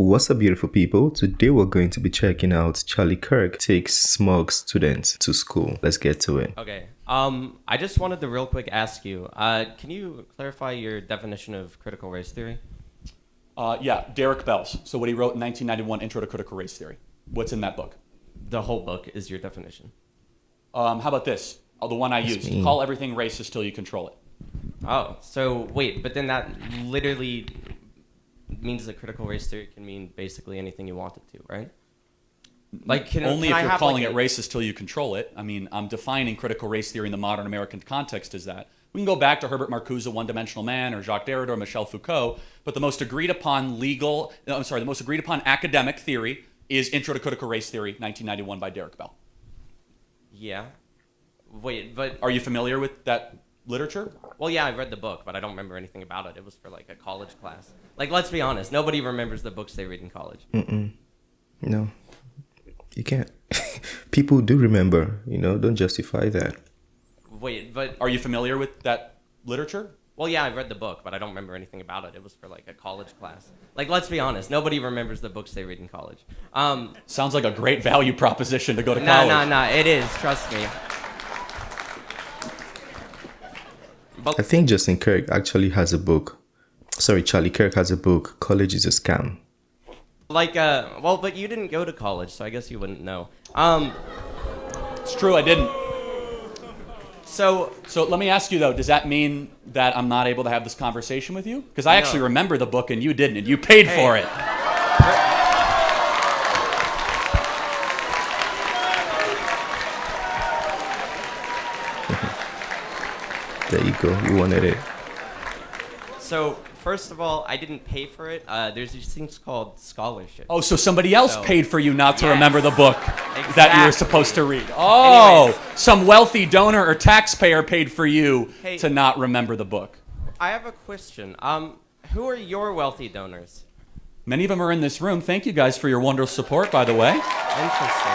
What's up, beautiful people? Today we're going to be checking out Charlie Kirk takes Smug students to school. Let's get to it. Okay. I just wanted to real quick ask you, can you clarify your definition of critical race theory? Yeah, Derek Bell's. So what he wrote in 1991, Intro to Critical Race Theory. What's in that book? The whole book is your definition. How about this? The one I used. mean. Call everything racist till you control it. Oh, so wait, but then that literally means that critical race theory can mean basically anything you want it to, right? Like, Only can if I you're have, calling like, it racist till you control it. I mean, I'm defining critical race theory in the modern American context as that. We can go back to Herbert Marcuse, One-Dimensional Man, or Jacques Derrida, or Michel Foucault, but the most agreed upon the most agreed upon academic theory is Intro to Critical Race Theory, 1991 by Derek Bell. Yeah. Wait, but Are you familiar with that literature? well, yeah, I read the book, but I don't remember anything about it. It was for like a college class. Like, let's be honest, nobody remembers the books they read in college. No, you can't. People do remember, don't justify that. Wait, but Are you familiar with that literature? well, yeah, I read the book, but I don't remember anything about it. It was for like a college class. Like, let's be honest, nobody remembers the books they read in college. Sounds like a great value proposition to go to No, college. no, it is. Trust me. I think Justin Kirk actually has a book. Sorry, Charlie Kirk has a book. College is a scam. Like, well, but you didn't go to college, so I guess you wouldn't know. It's true, I didn't. So So let me ask you though, does that mean that I'm not able to have this conversation with you? Because I No. actually remember the book and you didn't, and you paid for Hey. it. There you go. You wanted it. So first of all, I didn't pay for it. There's these things called scholarships. Oh, so somebody else So- paid for you not to Yes. remember the book that you were Exactly. supposed to read. Oh, Anyways. some wealthy donor or taxpayer paid for you Hey. to not remember the book. I have a question. Who are your wealthy donors? Many of them are in this room. Thank you guys for your wonderful support, by the way. Interesting.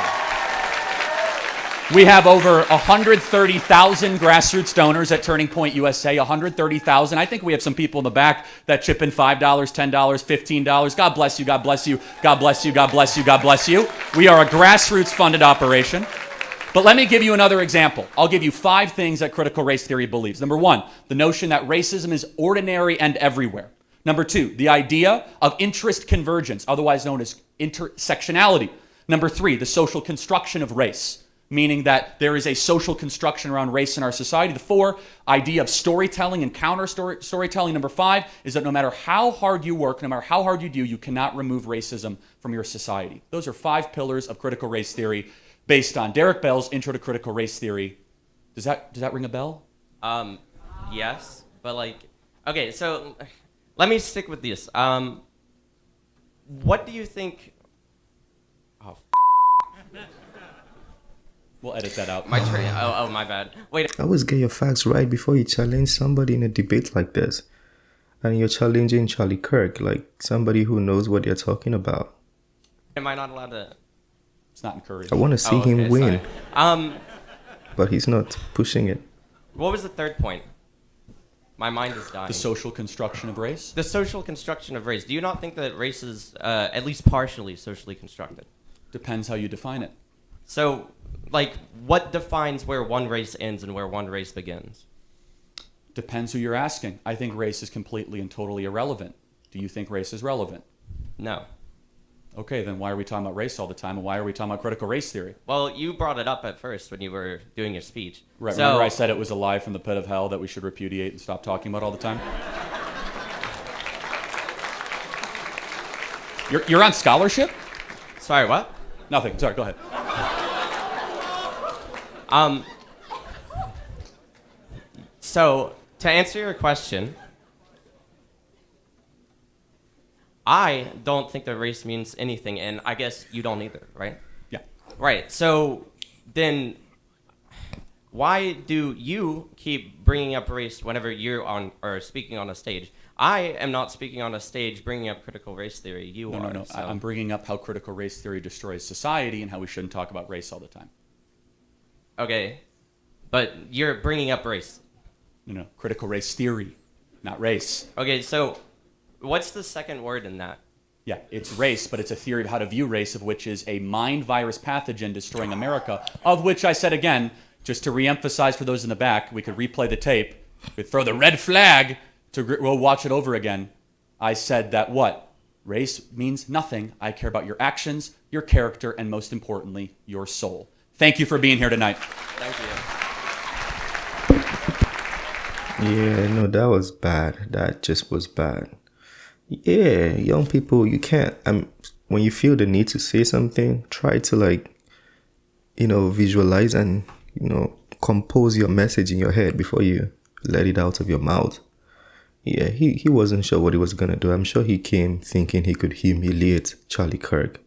We have over 130,000 grassroots donors at Turning Point USA, 130,000. I think we have some people in the back that chip in $5, $10, $15. God bless you, God bless you, God bless you, God bless you, God bless you. We are a grassroots funded operation. But let me give you another example. I'll give you 5 things that critical race theory believes. Number 1, the notion that racism is ordinary and everywhere. Number 2, the idea of interest convergence, otherwise known as intersectionality. Number 3, the social construction of race, meaning that there is a social construction around race in our society. The 4, idea of storytelling and counter storytelling. Number 5 is that no matter how hard you work, no matter how hard you do, you cannot remove racism from your society. Those are 5 pillars of critical race theory based on Derek Bell's Intro to Critical Race Theory. Does that ring a bell? Yes, but like, okay, so let me stick with this. What do you think? Oh, We'll edit that out. my train. Oh, my bad. Wait. Always get your facts right before you challenge somebody in a debate like this. And you're challenging Charlie Kirk, like somebody who knows what they're talking about. Am I not allowed to? It's not encouraged. I want to see Oh, him okay, win, sorry. but he's not pushing it. What was the third point? My mind is dying. The social construction of race? The social construction of race. Do you not think that race is at least partially socially constructed? Depends how you define it. So, like, what defines where one race ends and where one race begins? Depends who you're asking. I think race is completely and totally irrelevant. Do you think race is relevant? No. Okay, then why are we talking about race all the time, and why are we talking about critical race theory? Well, you brought it up at first when you were doing your speech. Right, So, remember I said it was a lie from the pit of hell that we should repudiate and stop talking about all the time? You're on scholarship? sorry, what? Nothing, sorry, go ahead. So, to answer your question, I don't think that race means anything, and I guess you don't either, right? Yeah. Right. So, then why do you keep bringing up race whenever you're on or speaking on a stage? I am not speaking on a stage bringing up critical race theory. You No, are. no, no. So. I'm bringing up how critical race theory destroys society and how we shouldn't talk about race all the time. Okay. But you're bringing up race. No, critical race theory, not race. Okay, so what's the second word in that? Yeah, it's race, but it's a theory of how to view race, of which is a mind virus pathogen destroying America, of which I said again, just to reemphasize for those in the back, we could replay the tape, we'd throw the red flag we'll watch it over again. I said that what? Race means nothing. I care about your actions, your character, and most importantly, your soul. Thank you for being here tonight. Thank you. Yeah, no, that was bad. That just was bad. Yeah, young people, you can't. When you feel the need to say something, try to visualize and compose your message in your head before you let it out of your mouth. Yeah, he wasn't sure what he was gonna do. I'm sure he came thinking he could humiliate Charlie Kirk.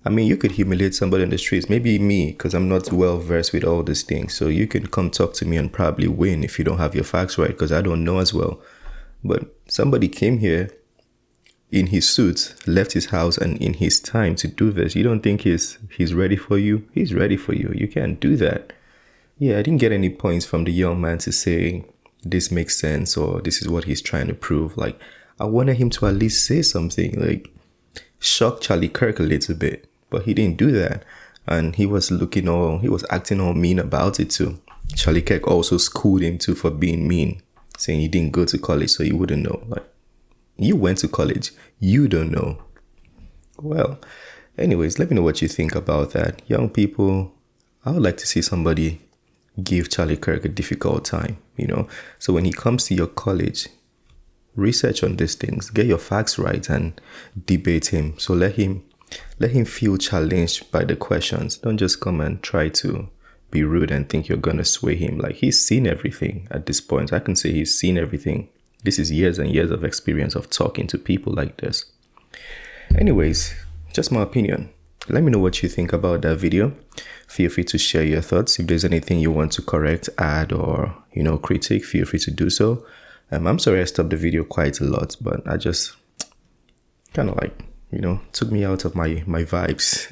I mean, you could humiliate somebody in the streets, maybe me, because I'm not well versed with all these things. So you can come talk to me and probably win if you don't have your facts right, because I don't know as well. But somebody came here in his suit, left his house and in his time to do this. You don't think he's ready for you? He's ready for you. You can't do that. Yeah, I didn't get any points from the young man to say this makes sense or this is what he's trying to prove. Like, I wanted him to at least say something, like shock Charlie Kirk a little bit. But he didn't do that. And he was acting all mean about it too. Charlie Kirk also schooled him too for being mean, saying he didn't go to college so he wouldn't know. Like, you went to college, you don't know. Well, anyways, let me know what you think about that. Young people, I would like to see somebody give Charlie Kirk a difficult time, So when he comes to your college, research on these things, get your facts right and debate him. So let him feel challenged by the questions. Don't just come and try to be rude and think you're going to sway him. Like, he's seen everything at this point. I can say he's seen everything. This is years and years of experience of talking to people like this. Anyways, just my opinion. Let me know what you think about that video. Feel free to share your thoughts. If there's anything you want to correct, add, or, critique, feel free to do so. I'm sorry I stopped the video quite a lot, but I just kind of took me out of my vibes.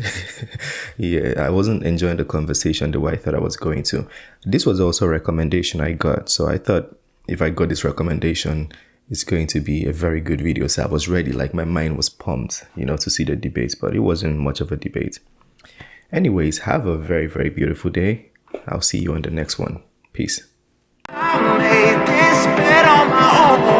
Yeah, I wasn't enjoying the conversation the way I thought I was going to. This was also a recommendation I got. So I thought if I got this recommendation, it's going to be a very good video. So I was ready, like my mind was pumped, to see the debates, but it wasn't much of a debate. Anyways, have a very, very beautiful day. I'll see you on the next one. Peace. I made this bed on my own.